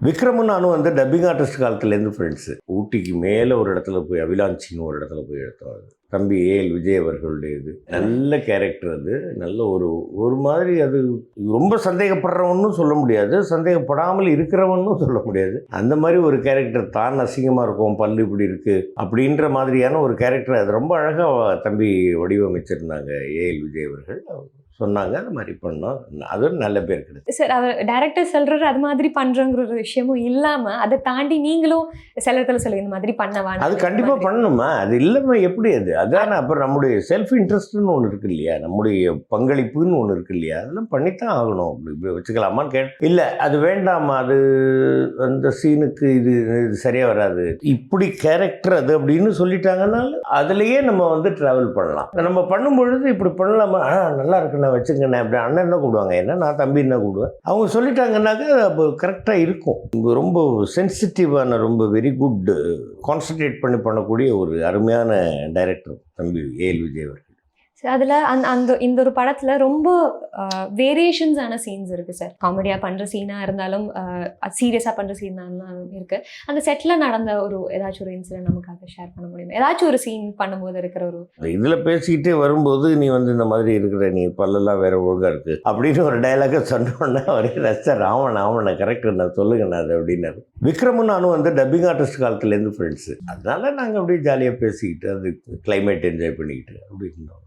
விக்ரமும் நானும் வந்து dubbing artist காலத்துலேருந்து ஃப்ரெண்ட்ஸு. ஊட்டிக்கு மேலே ஒரு இடத்துல போய் அவிலாஞ்சின்னு ஒரு இடத்துல போய் எடுத்தோம். அது தம்பி ஏஎல் விஜய் அவர்களுடைய இது நல்ல கேரக்டர். அது நல்ல ஒரு மாதிரி அது ரொம்ப சந்தேகப்படுறவனும் சொல்ல முடியாது, சந்தேகப்படாமல் இருக்கிறவனும் சொல்ல முடியாது. அந்த மாதிரி ஒரு கேரக்டர். தான் அசிங்கமாக இருக்கும், பல்லு இப்படி இருக்குது அப்படின்ற மாதிரியான ஒரு கேரக்டர். அது ரொம்ப அழகாக தம்பி வடிவமைச்சிருந்தாங்க ஏஎல் விஜய் அவர்கள். சொன்னாங்க அந்த மாதிரி பண்ணோம். அது ஒரு நல்ல பேர் கிடையாது சார். அவர் டைரக்டர் சொல்றாரு அது மாதிரி பண்றங்கிற ஒரு விஷயமும் இல்லாம அதை தாண்டி நீங்களும் சில இடத்துல சொல்ல இந்த மாதிரி பண்ணவா, அது கண்டிப்பாக பண்ணணுமா? அது இல்லாம எப்படி? அது அதான அப்புறம் நம்முடைய செல்ஃப் இன்ட்ரெஸ்ட்னு ஒன்று இருக்கு இல்லையா, நம்முடைய பங்களிப்புன்னு ஒன்று இருக்கு இல்லையா, அதெல்லாம் பண்ணித்தான் ஆகணும். இப்படி வச்சுக்கலாமான்னு இல்லை, அது வேண்டாமா, அது அந்த சீனுக்கு இது சரியாக வராது, இப்படி கேரக்டர் அது அப்படின்னு சொல்லிட்டாங்கன்னாலும் அதுலேயே நம்ம வந்து ட்ராவல் பண்ணலாம். நம்ம பண்ணும்பொழுது இப்படி பண்ணலாமா, நல்லா இருக்குண்ணா வச்சுக்கண்ணே அப்படி அண்ணன் என்ன கூப்பிடுவாங்க, என்ன நான் தம்பி என்ன கூப்பிடுவேன். அவங்க சொல்லிட்டாங்கன்னாக்கா அப்போ கரெக்டாக இருக்கும். ரொம்ப சென்சிட்டிவான, ரொம்ப வெரி குட் கான்சன்ட்ரேட் பண்ணி பண்ணக்கூடிய ஒரு அருமையான டைரக்டர் தம்பி ஏஎல் விஜய் அவர்கள். அதுல அந்த இந்த ஒரு படத்துல ரொம்ப வேரியேஷன்ஸான சீன்ஸ் இருக்கு சார். காமெடியா பண்ற சீனா இருந்தாலும் சீரியஸா பண்ற சீனா இருந்தாலும் இருக்கு. அந்த செட்ல நடந்த ஒரு ஏதாச்சும் ஒரு இன்சிடென்ட் நமக்காக ஷேர் பண்ண முடியுமா? ஏதாச்சும் ஒரு சீன் பண்ணும்போது இருக்கிற ஒரு இதுல பேசிக்கிட்டே வரும்போது நீ வந்து இந்த மாதிரி இருக்கிற, நீ பல்லெல்லாம் வேற ஒழுங்கா இருக்கு அப்படின்னு ஒரு டைலாக சொன்னோன்னா அவரே ரசிச்சார். ஆமாண்ணா கரெக்ட் நான் சொல்லுங்கண்ணா அது அப்படின்னாரு. விக்ரமும் நானும் வந்து டப்பிங் ஆர்டிஸ்ட் காலத்துலேருந்து ஃப்ரெண்ட்ஸு. அதனால நாங்கள் அப்படியே ஜாலியாக பேசிக்கிட்டு அது கிளைமேட் என்ஜாய் பண்ணிக்கிட்டு அப்படி இருந்தோம்.